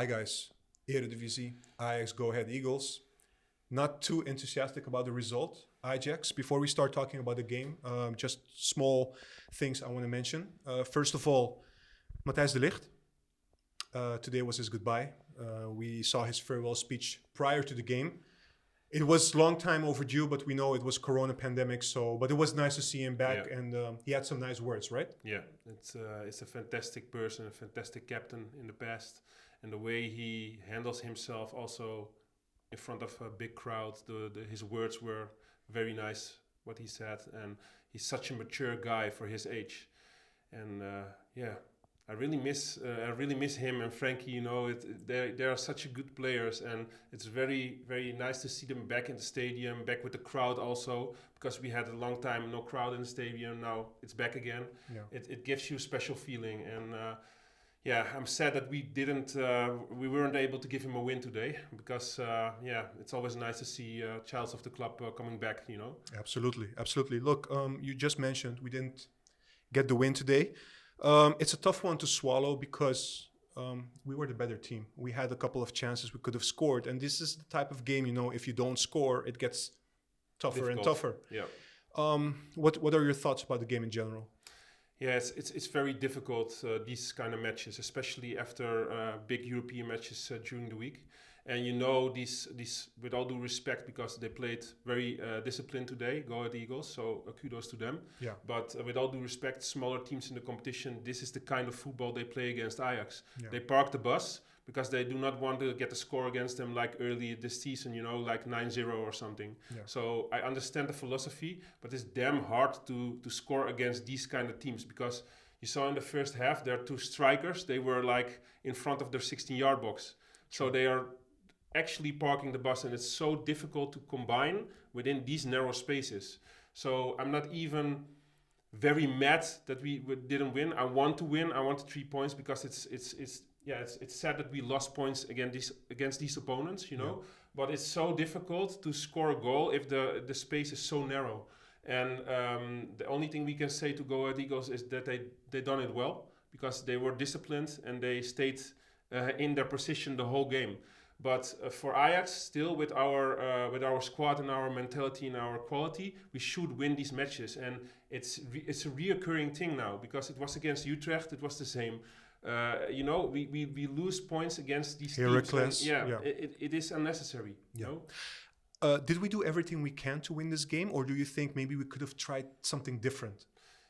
guys. Eredivisie, Ajax, go ahead Eagles. Not too enthusiastic about the result, Eyejax. Before we start talking about the game, just small things I want to mention. First of all, Matthijs de Ligt. Today was his goodbye. We saw his farewell speech prior to the game. It was long time overdue, but we know it was Corona pandemic. But it was nice to see him back, and he had some nice words, right? Yeah, it's a fantastic person, a fantastic captain in the past, and the way he handles himself also in front of a big crowd. His words were very nice, what he said, and he's such a mature guy for his age, and I really miss him and Frankie. You know, they are such good players, and it's very, very nice to see them back in the stadium, back with the crowd also, because we had a long time no crowd in the stadium. Now it's back again. Yeah. It gives you a special feeling, and I'm sad that we weren't able to give him a win today, because it's always nice to see childs of the club coming back. You know. Absolutely. Look, you just mentioned we didn't get the win today. It's a tough one to swallow because we were the better team. We had a couple of chances we could have scored. And this is the type of game, if you don't score, it gets tougher and tougher. Yeah. What are your thoughts about the game in general? Yeah, it's very difficult, these kind of matches, especially after big European matches during the week. And these with all due respect, because they played very disciplined today, go ahead Eagles, so kudos to them. Yeah. But with all due respect, smaller teams in the competition, this is the kind of football they play against Ajax. Yeah. They park the bus because they do not want to get a score against them like early this season, like 9-0 or something. Yeah. So I understand the philosophy, but it's damn hard to score against these kind of teams, because you saw in the first half, their two strikers, they were like in front of their 16-yard box. So they are actually parking the bus, and it's so difficult to combine within these narrow spaces. So I'm not even very mad that we didn't win. I want to win. I want the 3 points, because it's sad that we lost points against these opponents, you know. Yeah. But it's so difficult to score a goal if the space is so narrow. And the only thing we can say to Go Ahead Eagles is that they done it well, because they were disciplined and they stayed in their position the whole game. But for Ajax, still with our squad and our mentality and our quality, we should win these matches. And it's a reoccurring thing now, because it was against Utrecht, it was the same. We lose points against these teams. It is unnecessary. Yeah. You know? Did we do everything we can to win this game, or do you think maybe we could have tried something different?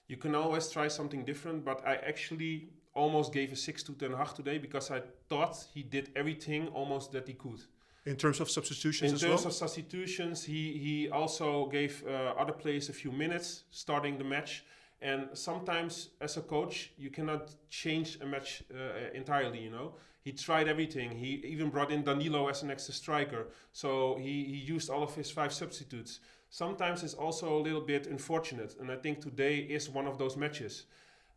You can always try something different, but I actually almost gave a 6 to Ten Hag today, because I thought he did everything almost that he could. In terms of substitutions as well? In terms of substitutions, he also gave other players a few minutes starting the match. And sometimes, as a coach, you cannot change a match entirely, you know. He tried everything. He even brought in Danilo as an extra striker. So he used all of his 5 substitutes. Sometimes it's also a little bit unfortunate. And I think today is one of those matches.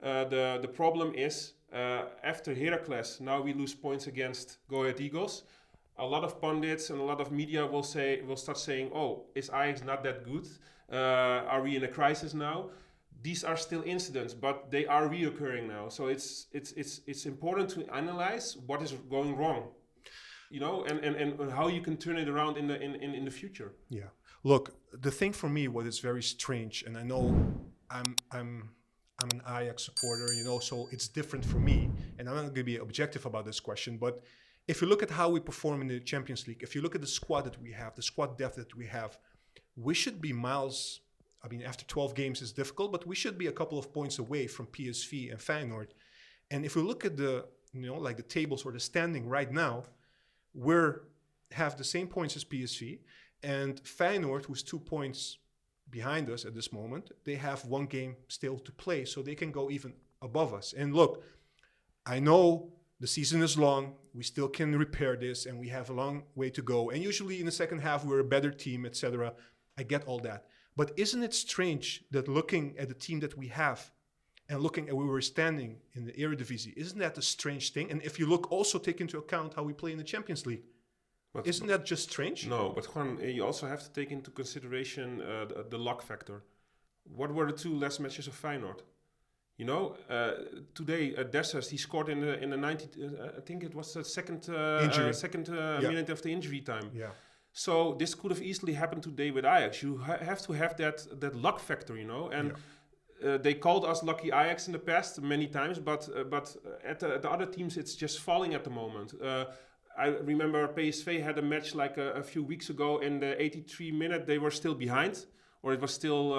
The problem is, after Heracles, now we lose points against Go Ahead Eagles. A lot of pundits and a lot of media will start saying, "Oh, is Ajax not that good? Are we in a crisis now?" These are still incidents, but they are reoccurring now. So it's important to analyze what is going wrong, you know, and how you can turn it around in the future. Yeah. Look, the thing for me, what is very strange, and I know I'm an Ajax supporter, you know, so it's different for me. And I'm not going to be objective about this question, but if you look at how we perform in the Champions League, if you look at the squad that we have, the squad depth that we have, we should be miles. I mean, after 12 games it's difficult, but we should be a couple of points away from PSV and Feyenoord. And if we look at the tables or the standing right now, have the same points as PSV, and Feyenoord, who's 2 points behind us at this moment, they have 1 game still to play, so they can go even above us. And look, I know the season is long, we still can repair this, and we have a long way to go. And usually in the second half, we're a better team, etc. I get all that. But isn't it strange that looking at the team that we have and looking at where we're standing in the Eredivisie, isn't that a strange thing? And if you take into account how we play in the Champions League, isn't that just strange? No, but Juan, you also have to take into consideration the luck factor. What were the 2 last matches of Feyenoord? You know, today Dessers, he scored in the 90. I think it was the second minute of the injury time. Yeah. So this could have easily happened today with Ajax. You have to have that luck factor, you know. And they called us lucky Ajax in the past many times, but at the other teams, it's just falling at the moment. I remember PSV had a match like a few weeks ago. In the 83 minute, they were still behind, or it was still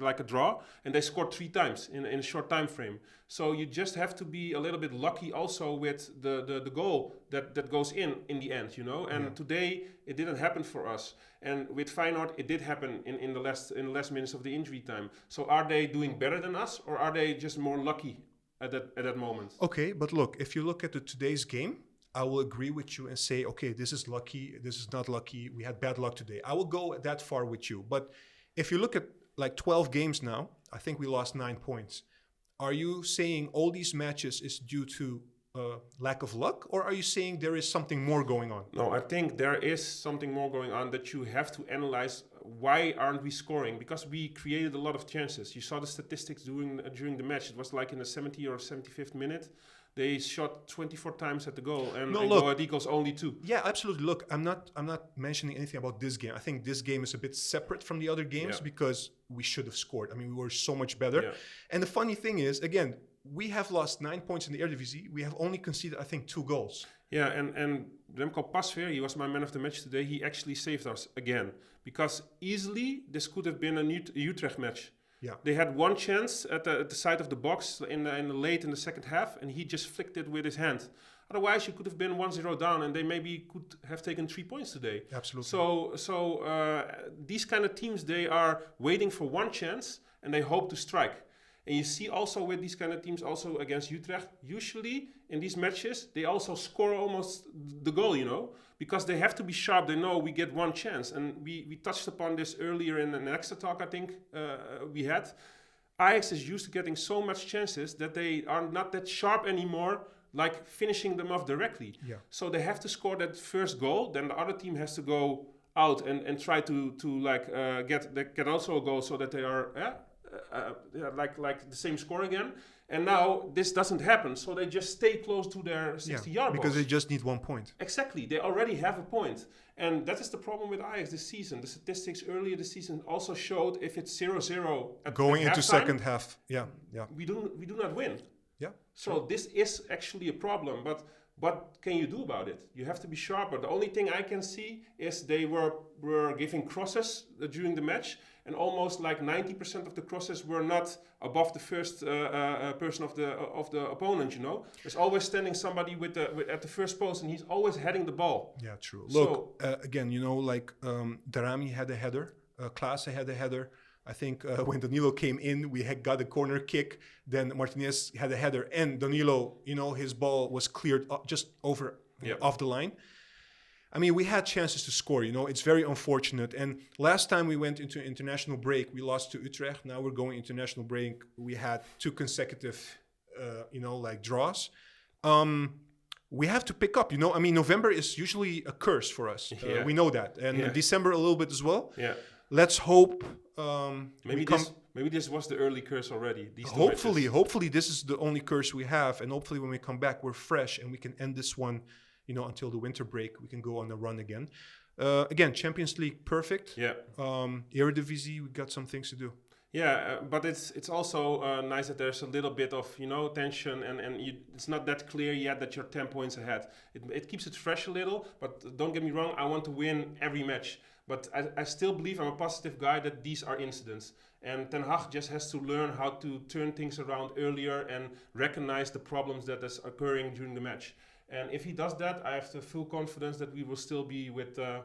like a draw, and they scored 3 times in a short time frame. So you just have to be a little bit lucky also with the goal that goes in the end, you know. And today it didn't happen for us. And with Feyenoord, it did happen in the last minutes of the injury time. So are they doing better than us, or are they just more lucky at that moment? Okay, but look, if you look at today's game, I will agree with you and say, okay, this is lucky, this is not lucky, we had bad luck today. I will go that far with you. But if you look at like 12 games now, I think we lost 9 points. Are you saying all these matches is due to lack of luck, or are you saying there is something more going on? No, I think there is something more going on that you have to analyze. Why aren't we scoring? Because we created a lot of chances. You saw the statistics during the match. It was like in the 70th or 75th minute. They shot 24 times at the goal, and Go equals only 2. Yeah, absolutely. Look, I'm not mentioning anything about this game. I think this game is a bit separate from the other games because we should have scored. I mean, we were so much better. Yeah. And the funny thing is, again, we have lost 9 points in the Eredivisie. We have only conceded, I think, 2 goals. Yeah, and Remco Pasveer, he was my man of the match today. He actually saved us again, because easily this could have been a Utrecht match. Yeah. They had one chance at the side of the box in the second half, and he just flicked it with his hand. Otherwise, you could have been 1-0 down, and they maybe could have taken 3 points today. Absolutely. So these kind of teams, they are waiting for one chance, and they hope to strike. And you see also with these kind of teams, also against Utrecht, usually in these matches, they also score almost the goal, you know, because they have to be sharp. They know we get one chance. And we touched upon this earlier in an extra talk, I think we had. Ajax is used to getting so much chances that they are not that sharp anymore, like finishing them off directly. Yeah. So they have to score that first goal. Then the other team has to go out and try to get also a goal so that they are... like the same score again, and now this doesn't happen, so they just stay close to their 60-yard box. Because they just need 1 point. Exactly, they already have a point, and that is the problem with Ajax this season. The statistics earlier this season also showed if it's 0-0 going into second half, we do not win. Yeah. So this is actually a problem, but what can you do about it? You have to be sharper. The only thing I can see is they were giving crosses during the match, and almost like 90% of the crosses were not above the first person of the opponent. You know, there's always standing somebody at the first post, and he's always heading the ball. Yeah, true. Look, again, you know, like Darami had a header, Klaassen had a header. I think when Danilo came in, we had got a corner kick. Then Martinez had a header, and Danilo, you know, his ball was cleared just over off the line. I mean, we had chances to score, you know. It's very unfortunate. And last time we went into international break, we lost to Utrecht. Now we're going international break. We had 2 consecutive, draws. We have to pick up, you know. I mean, November is usually a curse for us. We know that. And December a little bit as well. Yeah. Let's hope... Maybe this was the early curse already. Hopefully this is the only curse we have. And hopefully when we come back, we're fresh and we can end this one, you know, until the winter break. We can go on a run again. Again, Champions League, perfect. Yeah. Eredivisie, we got some things to do. Yeah, but it's also nice that there's a little bit of, you know, tension, and it's not that clear yet that you're 10 points ahead. It keeps it fresh a little, but don't get me wrong, I want to win every match. But I still believe, I'm a positive guy, that these are incidents. And Ten Hag just has to learn how to turn things around earlier and recognize the problems that is occurring during the match. And if he does that, I have the full confidence that we will still be with the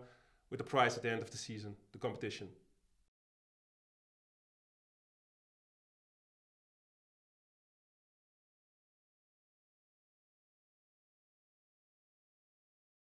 prize at the end of the season, the competition.